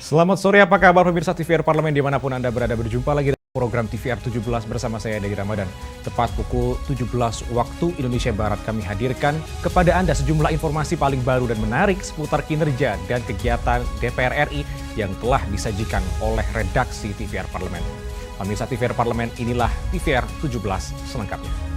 Selamat sore, apa kabar pemirsa TVR Parlemen dimanapun Anda berada, berjumpa lagi dalam program TVR 17 bersama saya Dedi Ramadan. Tepat pukul 17 waktu Indonesia Barat kami hadirkan kepada Anda sejumlah informasi paling baru dan menarik seputar kinerja dan kegiatan DPR RI yang telah disajikan oleh redaksi TVR Parlemen. Pemirsa TVR Parlemen, inilah TVR 17 selengkapnya.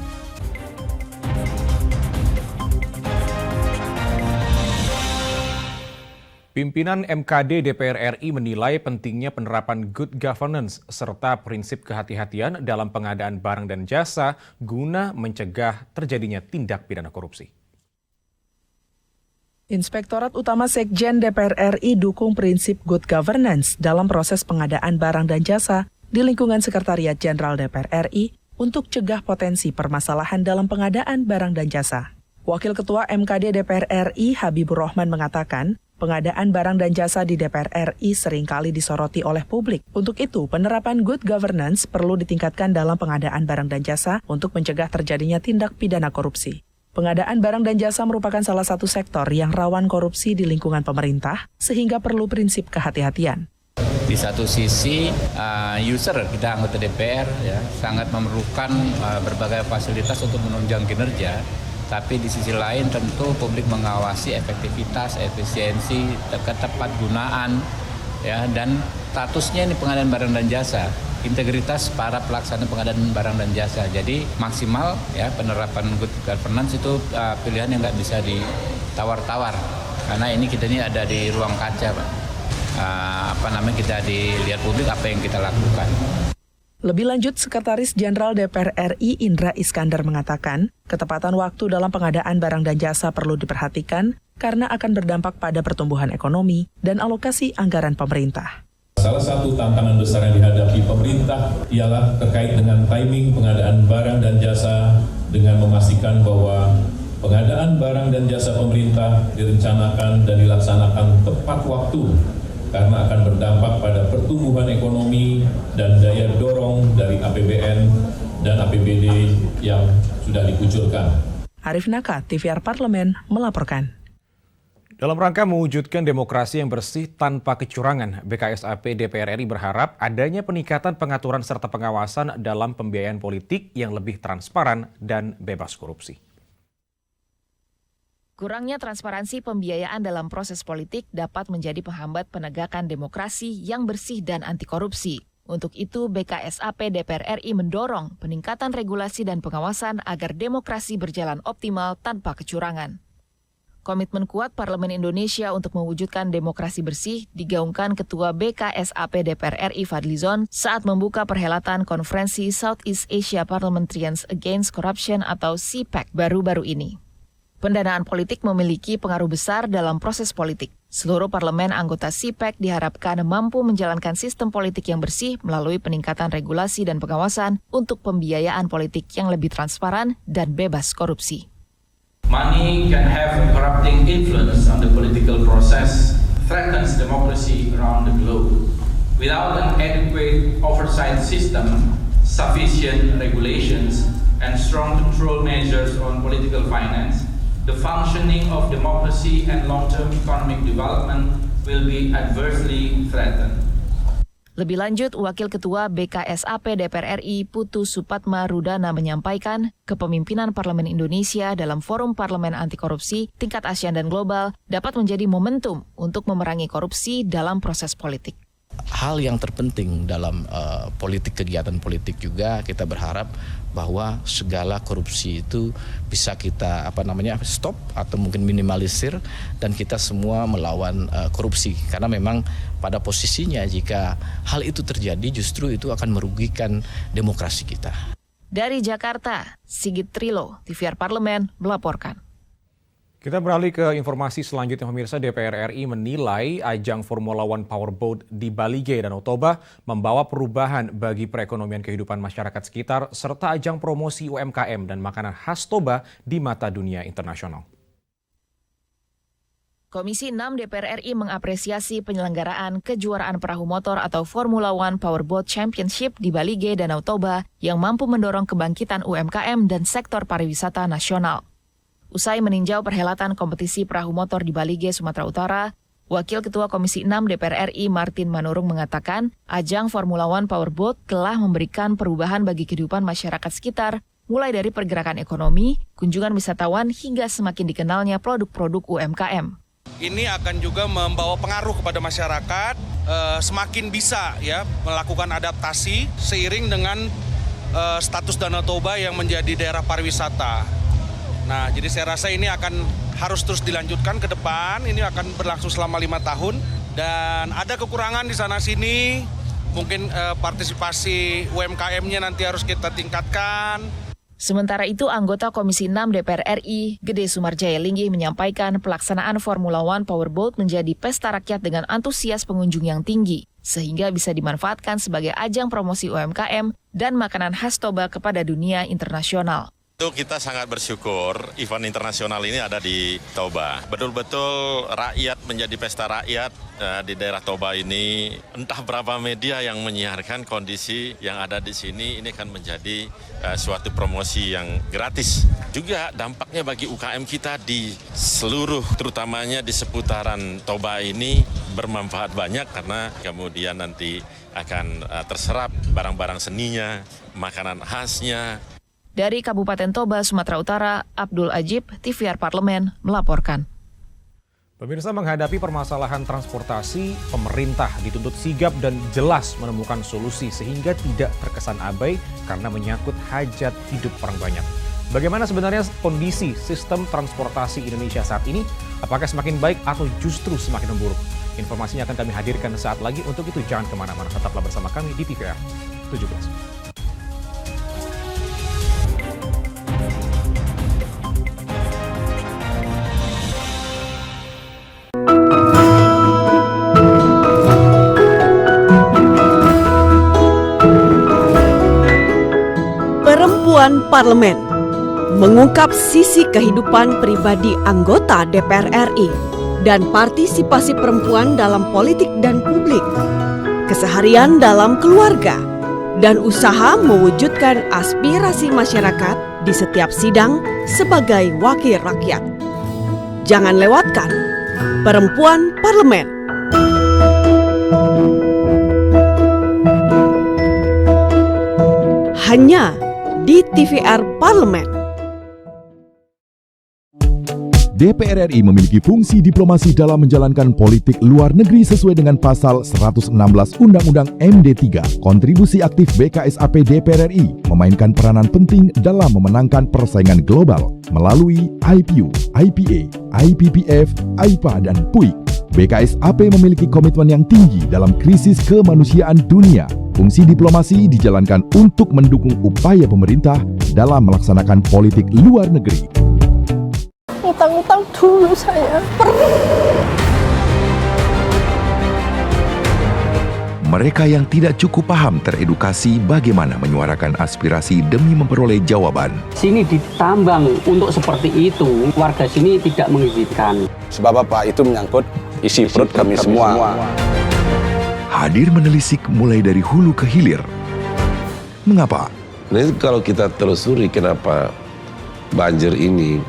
Pimpinan MKD DPR RI menilai pentingnya penerapan good governance serta prinsip kehati-hatian dalam pengadaan barang dan jasa guna mencegah terjadinya tindak pidana korupsi. Inspektorat Utama Sekjen DPR RI dukung prinsip good governance dalam proses pengadaan barang dan jasa di lingkungan Sekretariat Jenderal DPR RI untuk cegah potensi permasalahan dalam pengadaan barang dan jasa. Wakil Ketua MKD DPR RI Habibur Rahman mengatakan, pengadaan barang dan jasa di DPR RI seringkali disoroti oleh publik. Untuk itu, penerapan good governance perlu ditingkatkan dalam pengadaan barang dan jasa untuk mencegah terjadinya tindak pidana korupsi. Pengadaan barang dan jasa merupakan salah satu sektor yang rawan korupsi di lingkungan pemerintah, sehingga perlu prinsip kehati-hatian. Di satu sisi, user kita anggota DPR ya sangat memerlukan berbagai fasilitas untuk menunjang kinerja. Tapi di sisi lain tentu publik mengawasi efektivitas, efisiensi, tepat gunaan, ya, dan statusnya ini pengadaan barang dan jasa, integritas para pelaksana pengadaan barang dan jasa. Jadi maksimal ya penerapan good governance itu pilihan yang nggak bisa ditawar-tawar, karena ini kita ini ada di ruang kaca, Pak. Kita dilihat publik apa yang kita lakukan. Lebih lanjut, Sekretaris Jenderal DPR RI Indra Iskandar mengatakan, ketepatan waktu dalam pengadaan barang dan jasa perlu diperhatikan karena akan berdampak pada pertumbuhan ekonomi dan alokasi anggaran pemerintah. Salah satu tantangan besar yang dihadapi pemerintah ialah terkait dengan timing pengadaan barang dan jasa dengan memastikan bahwa pengadaan barang dan jasa pemerintah direncanakan dan dilaksanakan tepat waktu karena akan berdampak pada pertumbuhan ekonomi dan daya dorong dari APBN dan APBD yang sudah dikucurkan. Arif Naka, TVR Parlemen, melaporkan. Dalam rangka mewujudkan demokrasi yang bersih tanpa kecurangan, BKSAP DPR RI berharap adanya peningkatan pengaturan serta pengawasan dalam pembiayaan politik yang lebih transparan dan bebas korupsi. Kurangnya transparansi pembiayaan dalam proses politik dapat menjadi penghambat penegakan demokrasi yang bersih dan anti korupsi. Untuk itu, BKSAP DPR RI mendorong peningkatan regulasi dan pengawasan agar demokrasi berjalan optimal tanpa kecurangan. Komitmen kuat Parlemen Indonesia untuk mewujudkan demokrasi bersih digaungkan Ketua BKSAP DPR RI Fadlizon saat membuka perhelatan konferensi Southeast Asia Parliamentarians Against Corruption atau CPAC baru-baru ini. Pendanaan politik memiliki pengaruh besar dalam proses politik. Seluruh parlemen anggota CPAC diharapkan mampu menjalankan sistem politik yang bersih melalui peningkatan regulasi dan pengawasan untuk pembiayaan politik yang lebih transparan dan bebas korupsi. Money can have a corrupting influence on the political process, threatens democracy around the globe. Without an adequate oversight system, sufficient regulations, and strong control measures on political finance, the functioning of democracy and long-term economic development will be adversely threatened. Lebih lanjut, Wakil Ketua BKSAP DPR RI Putu Supatma Rudana menyampaikan, kepemimpinan Parlemen Indonesia dalam Forum Parlemen Anti Korupsi tingkat ASEAN dan global dapat menjadi momentum untuk memerangi korupsi dalam proses politik. Hal yang terpenting dalam kegiatan politik juga kita berharap bahwa segala korupsi itu bisa kita stop atau mungkin minimalisir dan kita semua melawan korupsi, karena memang pada posisinya jika hal itu terjadi justru itu akan merugikan demokrasi kita. Dari Jakarta, Sigit Trilo, TVR Parlemen melaporkan. Kita beralih ke informasi selanjutnya, pemirsa. DPR RI menilai ajang Formula One Powerboat di Balige Danau Toba membawa perubahan bagi perekonomian kehidupan masyarakat sekitar serta ajang promosi UMKM dan makanan khas Toba di mata dunia internasional. Komisi 6 DPR RI mengapresiasi penyelenggaraan kejuaraan perahu motor atau Formula One Powerboat Championship di Balige Danau Toba yang mampu mendorong kebangkitan UMKM dan sektor pariwisata nasional. Usai meninjau perhelatan kompetisi perahu motor di Balige, Sumatera Utara, Wakil Ketua Komisi 6 DPR RI Martin Manurung mengatakan, ajang Formula One Powerboat telah memberikan perubahan bagi kehidupan masyarakat sekitar, mulai dari pergerakan ekonomi, kunjungan wisatawan, hingga semakin dikenalnya produk-produk UMKM. Ini akan juga membawa pengaruh kepada masyarakat, semakin bisa ya melakukan adaptasi seiring dengan status Danau Toba yang menjadi daerah pariwisata. Nah, jadi saya rasa ini harus terus dilanjutkan ke depan. Ini akan berlangsung selama 5 tahun dan ada kekurangan di sana-sini. Mungkin partisipasi UMKM-nya nanti harus kita tingkatkan. Sementara itu, anggota Komisi 6 DPR RI, Gede Sumarjaya Linggih menyampaikan pelaksanaan Formula One Powerboat menjadi pesta rakyat dengan antusias pengunjung yang tinggi, sehingga bisa dimanfaatkan sebagai ajang promosi UMKM dan makanan khas Toba kepada dunia internasional. Kita sangat bersyukur event internasional ini ada di Toba. Betul-betul rakyat menjadi pesta rakyat di daerah Toba ini. Entah berapa media yang menyiarkan kondisi yang ada di sini, ini kan menjadi suatu promosi yang gratis. Juga dampaknya bagi UKM kita di seluruh, terutamanya di seputaran Toba ini bermanfaat banyak karena kemudian nanti akan terserap barang-barang seninya, makanan khasnya. Dari Kabupaten Toba, Sumatera Utara, Abdul Ajib, TVR Parlemen, melaporkan. Pemirsa, menghadapi permasalahan transportasi, pemerintah dituntut sigap dan jelas menemukan solusi sehingga tidak terkesan abai karena menyangkut hajat hidup orang banyak. Bagaimana sebenarnya kondisi sistem transportasi Indonesia saat ini? Apakah semakin baik atau justru semakin memburuk? Informasinya akan kami hadirkan saat lagi. Untuk itu jangan kemana-mana, tetaplah bersama kami di TVR 17. Perempuan Parlemen mengungkap sisi kehidupan pribadi anggota DPR RI dan partisipasi perempuan dalam politik dan publik, keseharian dalam keluarga, dan usaha mewujudkan aspirasi masyarakat di setiap sidang sebagai wakil rakyat. Jangan lewatkan Perempuan Parlemen. Hanya di TVR Parlemen. DPR RI memiliki fungsi diplomasi dalam menjalankan politik luar negeri sesuai dengan pasal 116 Undang-Undang MD3. Kontribusi aktif BKSAP DPR RI memainkan peranan penting dalam memenangkan persaingan global melalui IPU, IPA, IPPF, IPA, dan PUIK. BKSAP memiliki komitmen yang tinggi dalam krisis kemanusiaan dunia. Fungsi diplomasi dijalankan untuk mendukung upaya pemerintah dalam melaksanakan politik luar negeri. Utang-utang dulu saya. Mereka yang tidak cukup paham teredukasi bagaimana menyuarakan aspirasi demi memperoleh jawaban. Sini ditambang untuk seperti itu, warga sini tidak mengizinkan. Sebab apa? Itu menyangkut isi perut kami semua. Hadir menelisik mulai dari hulu ke hilir. Mengapa? Nah, kalau kita telusuri kenapa banjir ini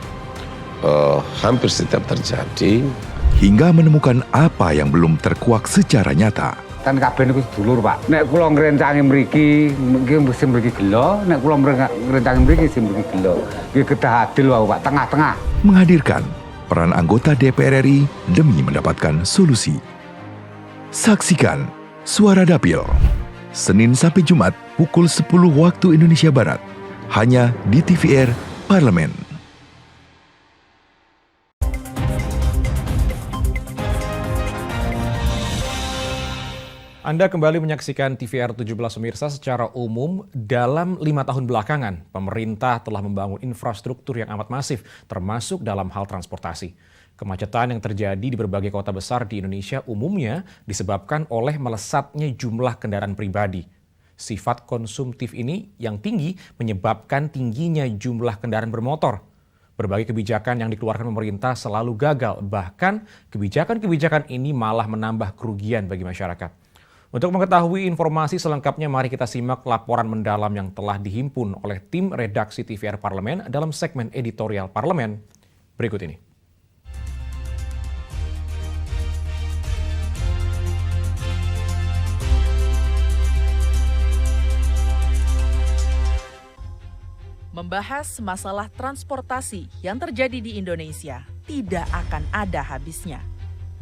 hampir setiap terjadi, hingga menemukan apa yang belum terkuak secara nyata. Kan kabeh niku sedulur, Pak. Nek kula ngrencangi mriki, mesti mriki gelo, nek kula ngrencangi mriki mesti mriki gelo. Nggih kedah adil wae, Pak, tengah-tengah. Menghadirkan peran anggota DPR RI demi mendapatkan solusi. Saksikan Suara Dapil, Senin sampai Jumat pukul 10 waktu Indonesia Barat, hanya di TVR Parlemen. Anda kembali menyaksikan TVR 17 pemirsa. Secara umum, dalam 5 tahun belakangan, pemerintah telah membangun infrastruktur yang amat masif, termasuk dalam hal transportasi. Kemacetan yang terjadi di berbagai kota besar di Indonesia umumnya disebabkan oleh melesatnya jumlah kendaraan pribadi. Sifat konsumtif ini yang tinggi menyebabkan tingginya jumlah kendaraan bermotor. Berbagai kebijakan yang dikeluarkan pemerintah selalu gagal, bahkan kebijakan-kebijakan ini malah menambah kerugian bagi masyarakat. Untuk mengetahui informasi selengkapnya, mari kita simak laporan mendalam yang telah dihimpun oleh tim redaksi TVR Parlemen dalam segmen editorial Parlemen berikut ini. Membahas masalah transportasi yang terjadi di Indonesia tidak akan ada habisnya.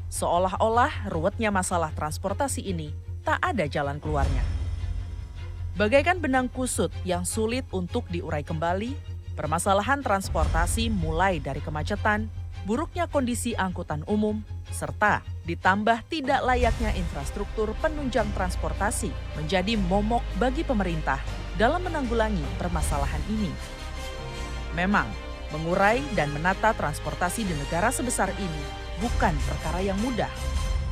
Seolah-olah ruwetnya masalah transportasi ini tak ada jalan keluarnya. Bagaikan benang kusut yang sulit untuk diurai kembali, permasalahan transportasi mulai dari kemacetan, buruknya kondisi angkutan umum, serta ditambah tidak layaknya infrastruktur penunjang transportasi menjadi momok bagi pemerintah dalam menanggulangi permasalahan ini. Memang, mengurai dan menata transportasi di negara sebesar ini bukan perkara yang mudah,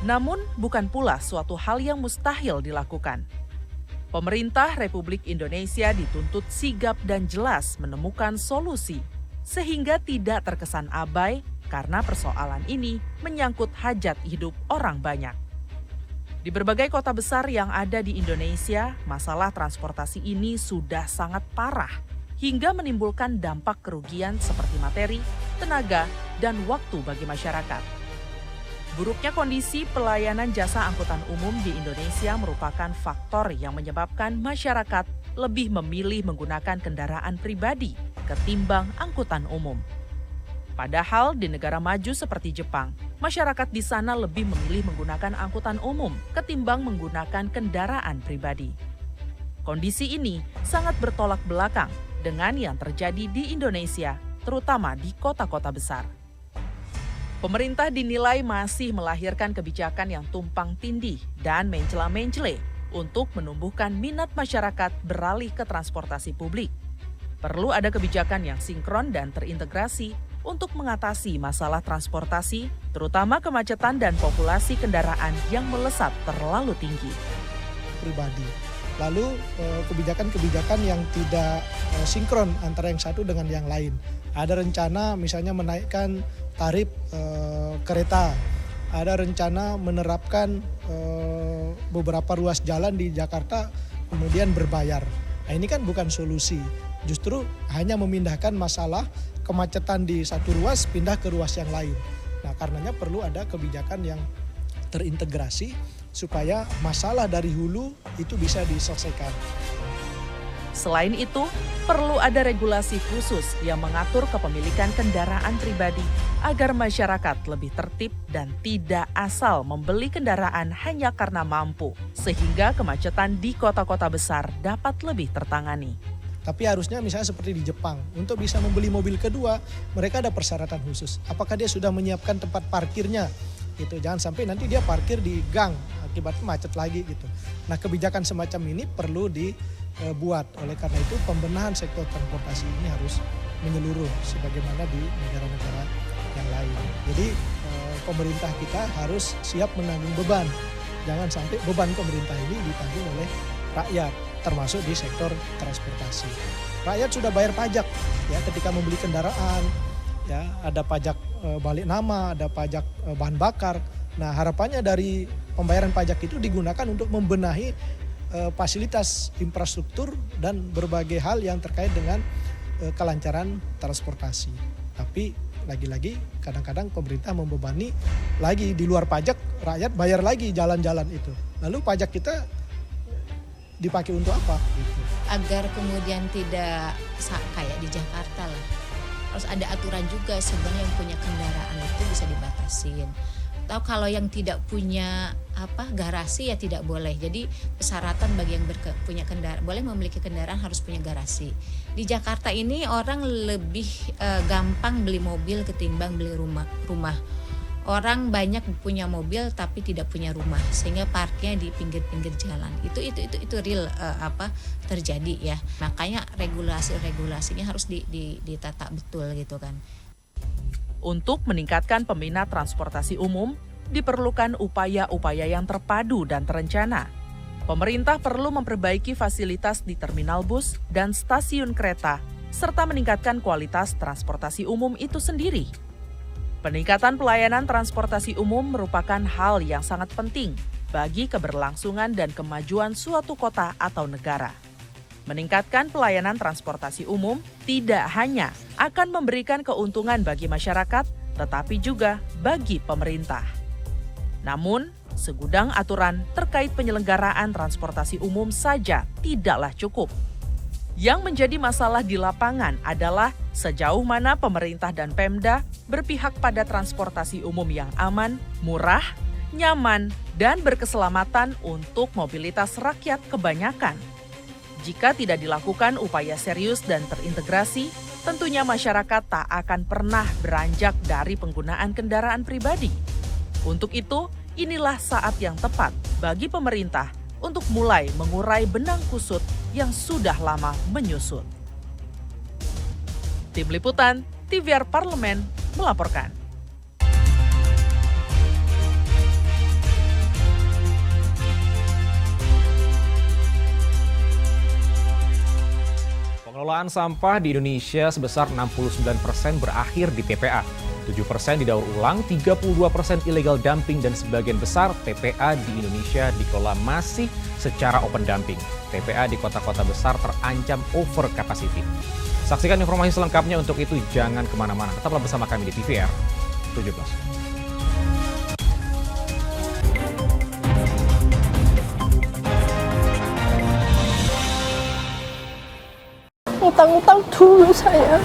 namun bukan pula suatu hal yang mustahil dilakukan. Pemerintah Republik Indonesia dituntut sigap dan jelas menemukan solusi, sehingga tidak terkesan abai karena persoalan ini menyangkut hajat hidup orang banyak. Di berbagai kota besar yang ada di Indonesia, masalah transportasi ini sudah sangat parah, hingga menimbulkan dampak kerugian seperti materi, tenaga, dan waktu bagi masyarakat. Buruknya kondisi pelayanan jasa angkutan umum di Indonesia merupakan faktor yang menyebabkan masyarakat lebih memilih menggunakan kendaraan pribadi ketimbang angkutan umum. Padahal di negara maju seperti Jepang, masyarakat di sana lebih memilih menggunakan angkutan umum ketimbang menggunakan kendaraan pribadi. Kondisi ini sangat bertolak belakang dengan yang terjadi di Indonesia, terutama di kota-kota besar. Pemerintah dinilai masih melahirkan kebijakan yang tumpang tindih dan mencela-mencele untuk menumbuhkan minat masyarakat beralih ke transportasi publik. Perlu ada kebijakan yang sinkron dan terintegrasi untuk mengatasi masalah transportasi, terutama kemacetan dan populasi kendaraan yang melesat terlalu tinggi. Pribadi. Lalu kebijakan-kebijakan yang tidak sinkron antara yang satu dengan yang lain. Ada rencana misalnya menaikkan tarif kereta, ada rencana menerapkan beberapa ruas jalan di Jakarta kemudian berbayar. Nah, ini kan bukan solusi, justru hanya memindahkan masalah kemacetan di satu ruas pindah ke ruas yang lain. Nah, karenanya perlu ada kebijakan yang terintegrasi supaya masalah dari hulu itu bisa diselesaikan. Selain itu, perlu ada regulasi khusus yang mengatur kepemilikan kendaraan pribadi agar masyarakat lebih tertib dan tidak asal membeli kendaraan hanya karena mampu, sehingga kemacetan di kota-kota besar dapat lebih tertangani. Tapi harusnya misalnya seperti di Jepang, untuk bisa membeli mobil kedua, mereka ada persyaratan khusus. Apakah dia sudah menyiapkan tempat parkirnya? Gitu. Jangan sampai nanti dia parkir di gang, akibatnya macet lagi gitu. Nah, kebijakan semacam ini perlu dibuat. Oleh karena itu pembenahan sektor transportasi ini harus menyeluruh sebagaimana di negara-negara yang lain. Jadi pemerintah kita harus siap menanggung beban. Jangan sampai beban pemerintah ini ditanggung oleh rakyat, termasuk di sektor transportasi. Rakyat sudah bayar pajak ya ketika membeli kendaraan, ya ada pajak balik nama, ada pajak bahan bakar. Nah, harapannya dari pembayaran pajak itu digunakan untuk membenahi fasilitas infrastruktur dan berbagai hal yang terkait dengan kelancaran transportasi. Tapi lagi-lagi kadang-kadang pemerintah membebani lagi di luar pajak, rakyat bayar lagi jalan-jalan itu. Lalu pajak kita dipakai untuk apa? Gitu. Agar kemudian tidak kayak di Jakarta lah. Harus ada aturan juga sebenarnya yang punya kendaraan itu bisa dibatasin. Atau kalau yang tidak punya garasi ya tidak boleh. Jadi persyaratan bagi yang punya kendaraan, boleh memiliki kendaraan harus punya garasi. Di Jakarta ini orang lebih gampang beli mobil ketimbang beli rumah. Orang banyak punya mobil tapi tidak punya rumah sehingga parkirnya di pinggir-pinggir jalan. Itu real terjadi ya. Makanya regulasinya harus ditata betul gitu kan. Untuk meningkatkan peminat transportasi umum, diperlukan upaya-upaya yang terpadu dan terencana. Pemerintah perlu memperbaiki fasilitas di terminal bus dan stasiun kereta, serta meningkatkan kualitas transportasi umum itu sendiri. Peningkatan pelayanan transportasi umum merupakan hal yang sangat penting bagi keberlangsungan dan kemajuan suatu kota atau negara. Meningkatkan pelayanan transportasi umum tidak hanya akan memberikan keuntungan bagi masyarakat, tetapi juga bagi pemerintah. Namun, segudang aturan terkait penyelenggaraan transportasi umum saja tidaklah cukup. Yang menjadi masalah di lapangan adalah sejauh mana pemerintah dan Pemda berpihak pada transportasi umum yang aman, murah, nyaman, dan berkeselamatan untuk mobilitas rakyat kebanyakan. Jika tidak dilakukan upaya serius dan terintegrasi, tentunya masyarakat tak akan pernah beranjak dari penggunaan kendaraan pribadi. Untuk itu, inilah saat yang tepat bagi pemerintah untuk mulai mengurai benang kusut yang sudah lama menyusut. Tim Liputan, TVR Parlemen melaporkan. Pengelolaan sampah di Indonesia sebesar 69% berakhir di TPA. 7% didaur ulang, 32% illegal dumping, dan sebagian besar TPA di Indonesia dikelola masih secara open dumping. TPA di kota-kota besar terancam over capacity. Saksikan informasi selengkapnya, untuk itu jangan kemana-mana. Tetaplah bersama kami di TVR 17. Utang-utang dulu saya.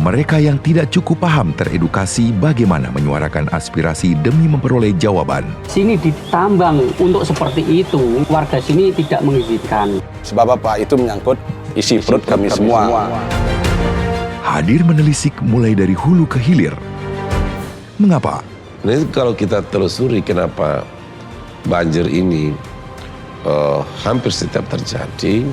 Mereka yang tidak cukup paham teredukasi bagaimana menyuarakan aspirasi demi memperoleh jawaban. Sini ditambang untuk seperti itu, warga sini tidak mengizinkan. Sebab apa? Itu menyangkut isi perut kami semua. Hadir menelisik mulai dari hulu ke hilir. Mengapa? Nah, kalau kita telusuri kenapa banjir ini hampir setiap terjadi,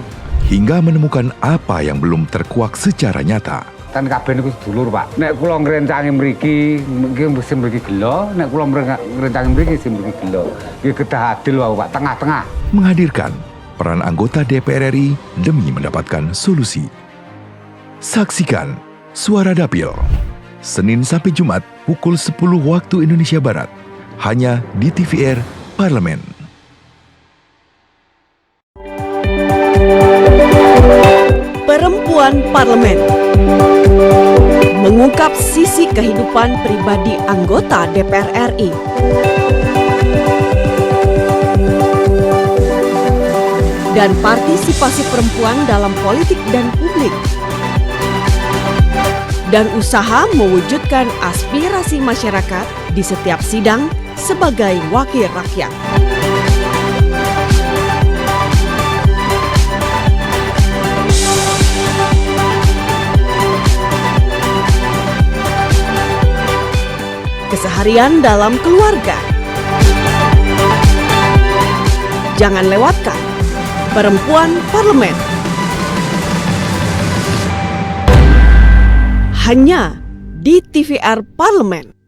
hingga menemukan apa yang belum terkuak secara nyata. Kan kabeh niku sedulur, Pak. Nek kula ngrencangi mriki, mesti mriki gelo, nek kula ngrencangi mriki mesti mriki gelo. Iki kedah adil wae, Pak, tengah-tengah. Menghadirkan peran anggota DPR RI demi mendapatkan solusi. Saksikan Suara Dapil, Senin sampai Jumat pukul 10 waktu Indonesia Barat, hanya di TVR Parlemen. Perempuan Parlemen mengungkap sisi kehidupan pribadi anggota DPR RI. Dan partisipasi perempuan dalam politik dan publik. Dan usaha mewujudkan aspirasi masyarakat di setiap sidang sebagai wakil rakyat. Keseharian dalam keluarga. Jangan lewatkan Perempuan Parlemen. Hanya di TVR Parlemen.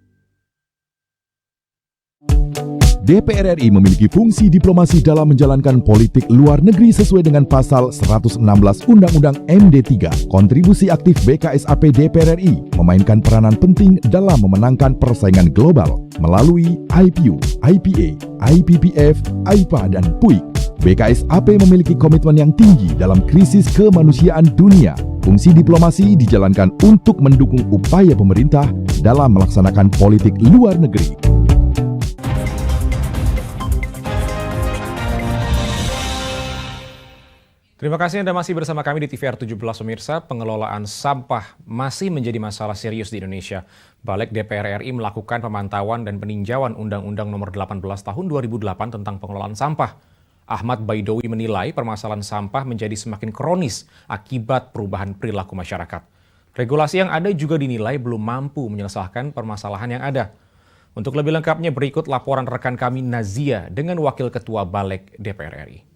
DPR RI memiliki fungsi diplomasi dalam menjalankan politik luar negeri sesuai dengan pasal 116 Undang-Undang MD 3. Kontribusi aktif BKSAP DPR RI memainkan peranan penting dalam memenangkan persaingan global melalui IPU, IPA, IPPF, AIPA, dan PUIK. BKSAP memiliki komitmen yang tinggi dalam krisis kemanusiaan dunia. Fungsi diplomasi dijalankan untuk mendukung upaya pemerintah dalam melaksanakan politik luar negeri. Terima kasih Anda masih bersama kami di TVR 17 pemirsa. Pengelolaan sampah masih menjadi masalah serius di Indonesia. Balik DPR RI melakukan pemantauan dan peninjauan Undang-Undang Nomor 18 Tahun 2008 tentang pengelolaan sampah. Ahmad Baidowi menilai permasalahan sampah menjadi semakin kronis akibat perubahan perilaku masyarakat. Regulasi yang ada juga dinilai belum mampu menyelesaikan permasalahan yang ada. Untuk lebih lengkapnya berikut laporan rekan kami Nazia dengan Wakil Ketua Balik DPR RI.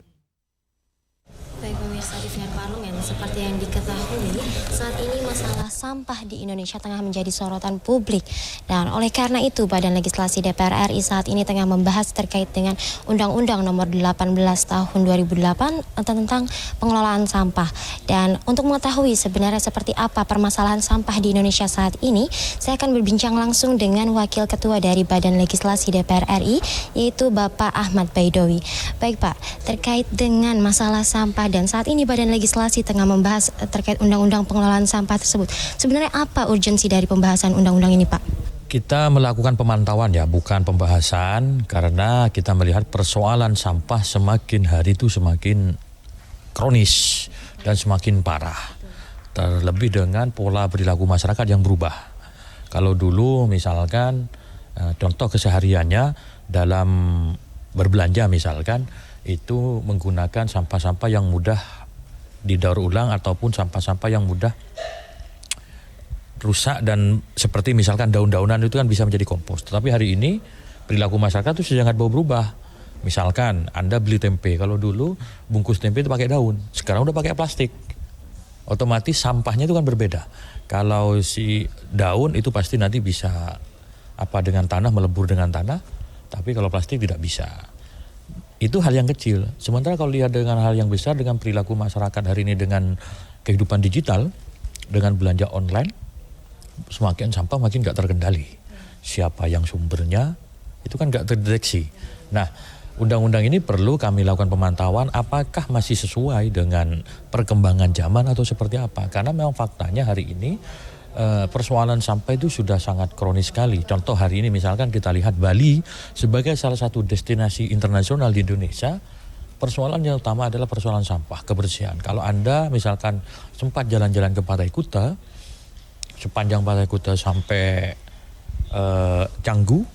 Baik pemirsa TVR Parlemen, seperti yang diketahui, saat ini masalah sampah di Indonesia tengah menjadi sorotan publik. Dan oleh karena itu, Badan Legislasi DPR RI saat ini tengah membahas terkait dengan Undang-Undang Nomor 18 Tahun 2008 tentang pengelolaan sampah. Dan untuk mengetahui sebenarnya seperti apa permasalahan sampah di Indonesia saat ini, saya akan berbincang langsung dengan Wakil Ketua dari Badan Legislasi DPR RI, yaitu Bapak Ahmad Baidowi. Baik Pak, terkait dengan masalah sampah dan saat ini Badan Legislasi tengah membahas terkait Undang-Undang Pengelolaan Sampah tersebut. Sebenarnya apa urgensi dari pembahasan undang-undang ini, Pak? Kita melakukan pemantauan ya, bukan pembahasan, karena kita melihat persoalan sampah semakin hari itu semakin kronis dan semakin parah. Terlebih dengan pola perilaku masyarakat yang berubah. Kalau dulu misalkan contoh kesehariannya dalam berbelanja misalkan itu menggunakan sampah-sampah yang mudah didaur ulang ataupun sampah-sampah yang mudah rusak dan seperti misalkan daun-daunan itu kan bisa menjadi kompos. Tetapi hari ini perilaku masyarakat itu sangat berubah. Misalkan Anda beli tempe, kalau dulu bungkus tempe itu pakai daun, sekarang udah pakai plastik. Otomatis sampahnya itu kan berbeda. Kalau si daun itu pasti nanti bisa dengan tanah, melebur dengan tanah, tapi kalau plastik tidak bisa. Itu hal yang kecil. Sementara kalau lihat dengan hal yang besar, dengan perilaku masyarakat hari ini dengan kehidupan digital, dengan belanja online, semakin sampah makin gak terkendali. Siapa yang sumbernya itu kan gak terdeteksi. Nah, undang-undang ini perlu kami lakukan pemantauan apakah masih sesuai dengan perkembangan zaman atau seperti apa. Karena memang faktanya hari ini persoalan sampah itu sudah sangat kronis sekali. Contoh hari ini misalkan kita lihat Bali sebagai salah satu destinasi internasional di Indonesia, persoalan yang utama adalah persoalan sampah, kebersihan. Kalau Anda misalkan sempat jalan-jalan ke Pantai Kuta, sepanjang Pantai Kuta sampai Canggu,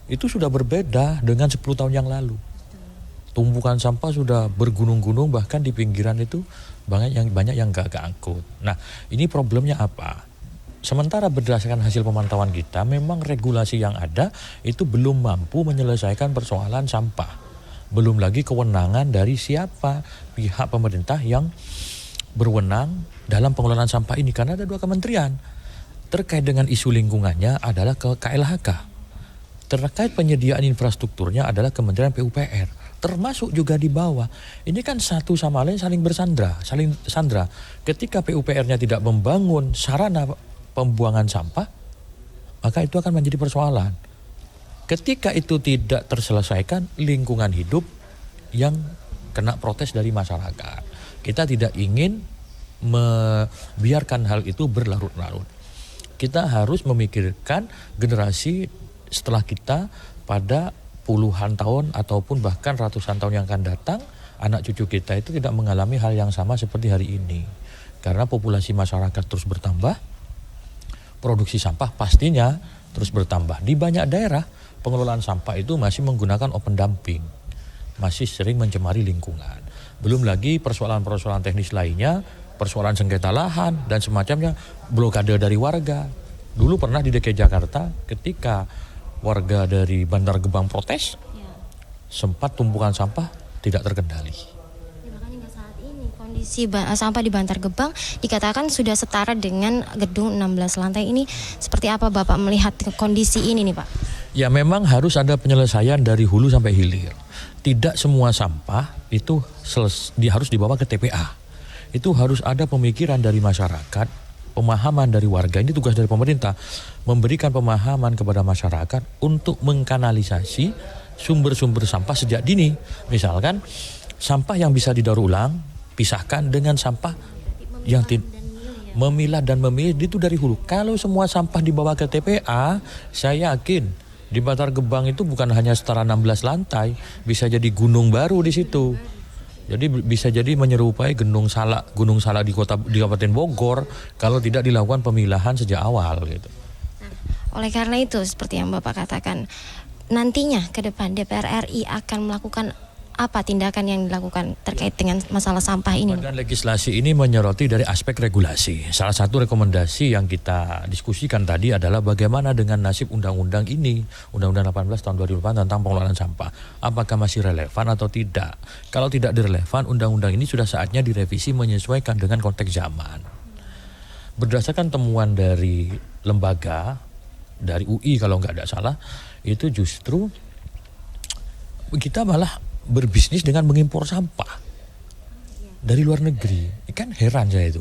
itu sudah berbeda dengan 10 tahun yang lalu. Tumpukan sampah sudah bergunung-gunung, bahkan di pinggiran itu banyak yang gak keangkut. Nah, ini problemnya apa? Sementara berdasarkan hasil pemantauan kita, memang regulasi yang ada itu belum mampu menyelesaikan persoalan sampah. Belum lagi kewenangan dari siapa pihak pemerintah yang berwenang dalam pengelolaan sampah ini, karena ada 2 kementerian. Terkait dengan isu lingkungannya adalah ke KLHK. Terkait penyediaan infrastrukturnya adalah Kementerian PUPR. Termasuk juga di bawah. Ini kan satu sama lain saling sandra. Ketika PUPR-nya tidak membangun sarana pembuangan sampah, maka itu akan menjadi persoalan. Ketika itu tidak terselesaikan, lingkungan hidup yang kena protes dari masyarakat. Kita tidak ingin membiarkan hal itu berlarut-larut. Kita harus memikirkan generasi setelah kita pada puluhan tahun ataupun bahkan ratusan tahun yang akan datang, anak cucu kita itu tidak mengalami hal yang sama seperti hari ini. Karena populasi masyarakat terus bertambah, produksi sampah pastinya terus bertambah. Di banyak daerah, pengelolaan sampah itu masih menggunakan open dumping, masih sering mencemari lingkungan. Belum lagi persoalan-persoalan teknis lainnya, persoalan sengketa lahan dan semacamnya, blokade dari warga. Dulu pernah di DKI Jakarta ketika warga dari Bantar Gebang protes, sempat tumpukan sampah tidak terkendali. Kondisi sampah di Bantar Gebang dikatakan sudah setara dengan gedung 16 lantai ini. Seperti apa Bapak melihat kondisi ini nih Pak? Ya memang harus ada penyelesaian dari hulu sampai hilir. Tidak semua sampah itu harus dibawa ke TPA. Itu harus ada pemikiran dari masyarakat, pemahaman dari warga. Ini tugas dari pemerintah, memberikan pemahaman kepada masyarakat untuk mengkanalisasi sumber-sumber sampah sejak dini. Misalkan sampah yang bisa didaur ulang, pisahkan dengan sampah yang memilah dan memilih itu dari hulu. Kalau semua sampah dibawa ke TPA, saya yakin di Bantar Gebang itu bukan hanya setara 16 lantai, bisa jadi gunung baru di situ. Jadi bisa jadi menyerupai Gunung Salak di Kabupaten Bogor kalau tidak dilakukan pemilahan sejak awal gitu. Oleh karena itu seperti yang Bapak katakan, nantinya ke depan DPR RI akan melakukan apa tindakan yang dilakukan terkait dengan masalah sampah ini? Badan legislasi ini menyoroti dari aspek regulasi. Salah satu rekomendasi yang kita diskusikan tadi adalah bagaimana dengan nasib undang-undang ini, Undang-Undang 18 tahun 2008 tentang pengelolaan sampah. Apakah masih relevan atau tidak? Kalau tidak relevan, undang-undang ini sudah saatnya direvisi menyesuaikan dengan konteks zaman. Berdasarkan temuan dari lembaga, dari UI kalau nggak ada salah, itu justru kita malah berbisnis dengan mengimpor sampah dari luar negeri. Ini kan heran saya itu.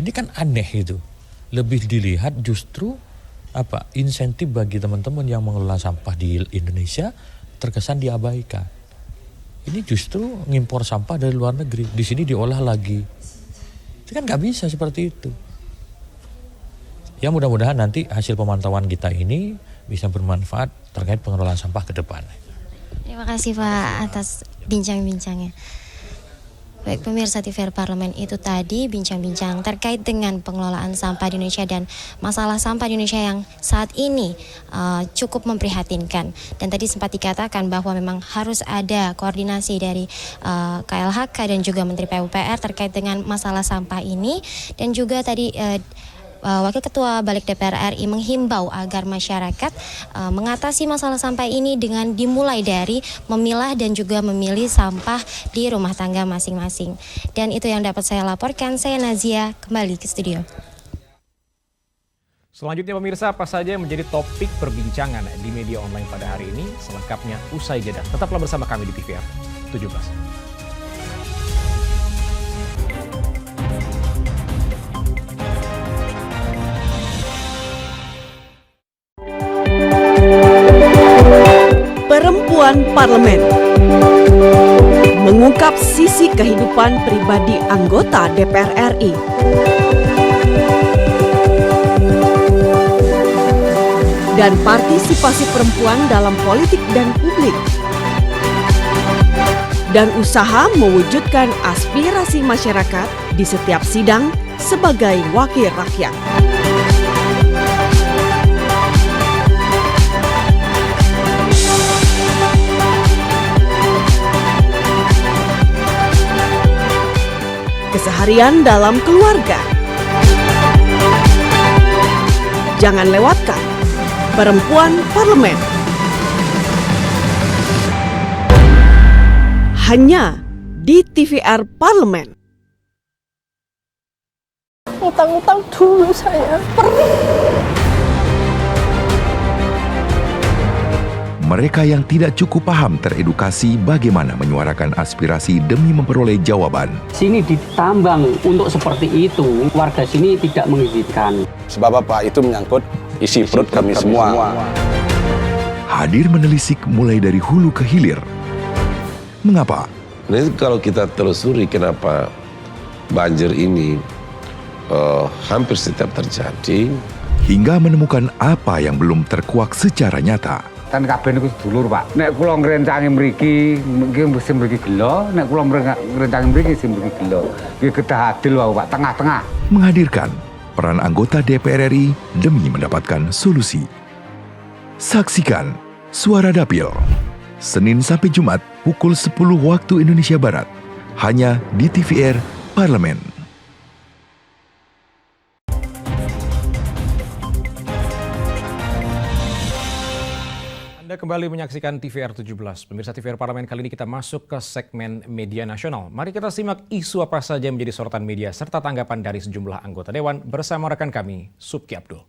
Ini kan aneh itu. Lebih dilihat justru insentif bagi teman-teman yang mengelola sampah di Indonesia terkesan diabaikan. Ini justru ngimpor sampah dari luar negeri. Di sini diolah lagi. Itu kan nggak bisa seperti itu. Ya mudah-mudahan nanti hasil pemantauan kita ini bisa bermanfaat terkait pengelolaan sampah ke depan. Terima kasih Pak atas bincang-bincangnya. Baik pemirsa TVR Parlemen, itu tadi bincang-bincang terkait dengan pengelolaan sampah di Indonesia dan masalah sampah di Indonesia yang saat ini cukup memprihatinkan. Dan tadi sempat dikatakan bahwa memang harus ada koordinasi dari KLHK dan juga Menteri PUPR terkait dengan masalah sampah ini. Dan juga tadi Wakil Ketua Balik DPR RI menghimbau agar masyarakat mengatasi masalah sampah ini dengan dimulai dari memilah dan juga memilih sampah di rumah tangga masing-masing. Dan itu yang dapat saya laporkan. Saya Nazia, kembali ke studio. Selanjutnya pemirsa, apa saja yang menjadi topik perbincangan di media online pada hari ini? Selengkapnya usai jeda. Tetaplah bersama kami di TVR 17. Perempuan Parlemen mengungkap sisi kehidupan pribadi anggota DPR RI. Dan partisipasi perempuan dalam politik dan publik. Dan usaha mewujudkan aspirasi masyarakat di setiap sidang sebagai wakil rakyat. Keseharian dalam keluarga. Jangan lewatkan Perempuan Parlemen. Hanya di TVR Parlemen. Utang-utang dulu saya, perih. Mereka yang tidak cukup paham teredukasi bagaimana menyuarakan aspirasi demi memperoleh jawaban. Sini ditambang untuk seperti itu, warga sini tidak mengizinkan. Sebab apa? Itu menyangkut isi perut kami semua. Hadir menelisik mulai dari hulu ke hilir. Mengapa? Nah, kalau kita telusuri kenapa banjir ini hampir setiap terjadi. Hingga menemukan apa yang belum terkuak secara nyata. Kan kabeh niku sedulur, Pak. Nek kula ngrencangi mriki, mesti mriki gelo, nek kula ngrencangi mriki sing mriki gelo. Nggih kedah adil wae, Pak, tengah-tengah. Menghadirkan peran anggota DPR RI demi mendapatkan solusi. Saksikan Suara Dapil, Senin sampai Jumat pukul 10 waktu Indonesia Barat, hanya di TVR Parlemen. Anda kembali menyaksikan TVR 17. Pemirsa TVR Parlemen, kali ini kita masuk ke segmen media nasional. Mari kita simak isu apa saja yang menjadi sorotan media serta tanggapan dari sejumlah anggota Dewan bersama rekan kami, Subki Abdul.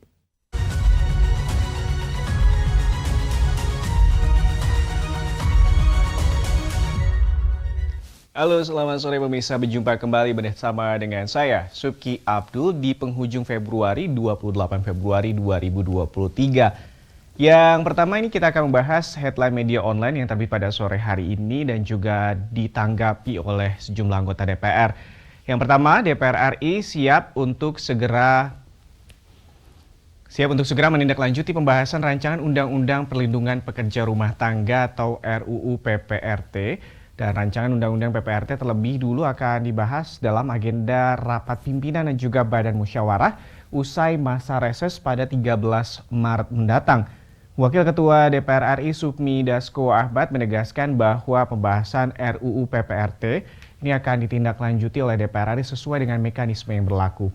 Halo, selamat sore pemirsa. Berjumpa kembali bersama dengan saya, Subki Abdul, di penghujung Februari, 28 Februari 2023. Yang pertama ini kita akan membahas headline media online yang terbit pada sore hari ini dan juga ditanggapi oleh sejumlah anggota DPR. Yang pertama, DPR RI siap untuk segera menindaklanjuti pembahasan rancangan Undang-Undang Perlindungan Pekerja Rumah Tangga atau RUU PPRT. Dan rancangan Undang-Undang PPRT terlebih dulu akan dibahas dalam agenda rapat pimpinan dan juga badan musyawarah usai masa reses pada 13 Maret mendatang. Wakil Ketua DPR RI Sukmi Dasko Ahmad menegaskan bahwa pembahasan RUU PPRT ini akan ditindaklanjuti oleh DPR RI sesuai dengan mekanisme yang berlaku.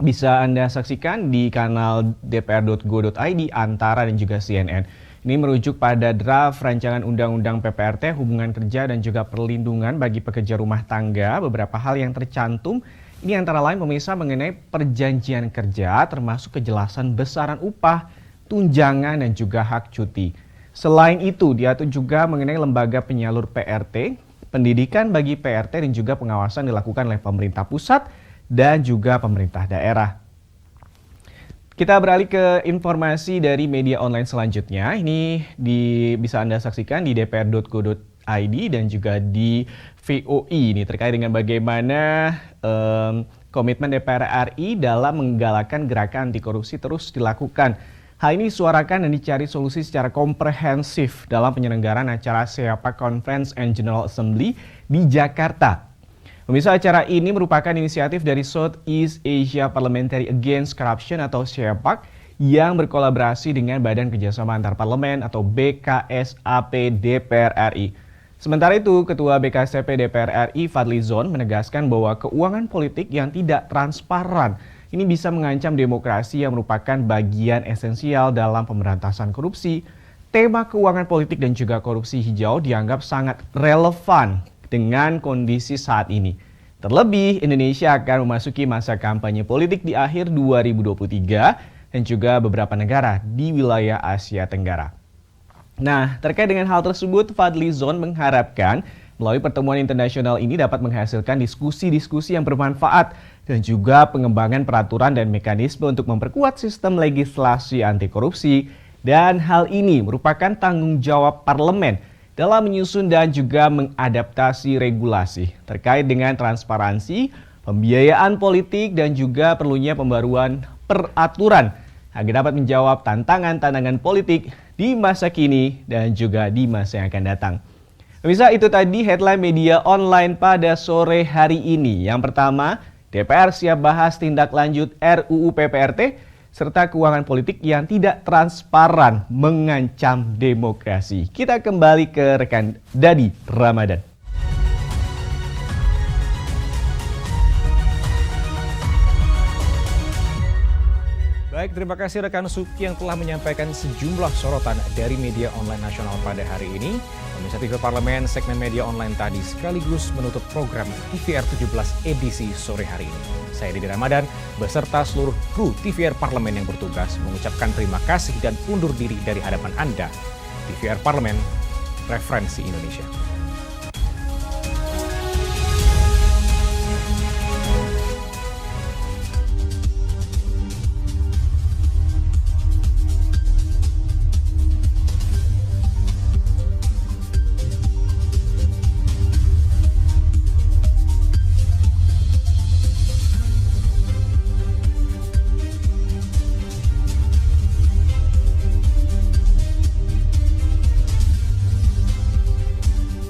Bisa Anda saksikan di kanal dpr.go.id, Antara dan juga CNN. Ini merujuk pada draft rancangan Undang-Undang PPRT, hubungan kerja dan juga perlindungan bagi pekerja rumah tangga. Beberapa hal yang tercantum ini antara lain pemirsa mengenai perjanjian kerja, termasuk kejelasan besaran upah, tunjangan dan juga hak cuti. Selain itu, diatur juga mengenai lembaga penyalur PRT, pendidikan bagi PRT dan juga pengawasan dilakukan oleh pemerintah pusat dan juga pemerintah daerah. Kita beralih ke informasi dari media online selanjutnya. Ini bisa Anda saksikan di dpr.go.id dan juga di VOI ini terkait dengan bagaimana Komitmen DPR RI dalam menggalakkan gerakan anti korupsi terus dilakukan. Hal ini disuarakan dan dicari solusi secara komprehensif dalam penyelenggaraan acara SEAPAK Conference and General Assembly di Jakarta. Pemirsa, acara ini merupakan inisiatif dari Southeast Asia Parliamentary Against Corruption atau SEAPAK yang berkolaborasi dengan Badan Kerjasama Antar Parlemen atau BKSAP DPR RI. Sementara itu, Ketua BKSAP DPR RI Fadlizon menegaskan bahwa keuangan politik yang tidak transparan ini bisa mengancam demokrasi yang merupakan bagian esensial dalam pemberantasan korupsi. Tema keuangan politik dan juga korupsi hijau dianggap sangat relevan dengan kondisi saat ini. Terlebih, Indonesia akan memasuki masa kampanye politik di akhir 2023 dan juga beberapa negara di wilayah Asia Tenggara. Nah, terkait dengan hal tersebut, Fadlizon mengharapkan melalui pertemuan internasional ini dapat menghasilkan diskusi-diskusi yang bermanfaat dan juga pengembangan peraturan dan mekanisme untuk memperkuat sistem legislasi anti korupsi. Dan hal ini merupakan tanggung jawab parlemen dalam menyusun dan juga mengadaptasi regulasi terkait dengan transparansi, pembiayaan politik, dan juga perlunya pembaruan peraturan agar dapat menjawab tantangan-tantangan politik di masa kini dan juga di masa yang akan datang. Pemirsa, itu tadi headline media online pada sore hari ini. Yang pertama, DPR siap bahas tindak lanjut RUU PPRT, serta keuangan politik yang tidak transparan mengancam demokrasi. Kita kembali ke rekan Dadi Ramadan. Baik, terima kasih rekan Suki yang telah menyampaikan sejumlah sorotan dari media online nasional pada hari ini. Pemirsa TV Parlemen, segmen media online tadi sekaligus menutup program TVR 17 edisi sore hari ini. Saya Didi Ramadan beserta seluruh kru TVR Parlemen yang bertugas mengucapkan terima kasih dan undur diri dari hadapan Anda. TVR Parlemen, referensi Indonesia.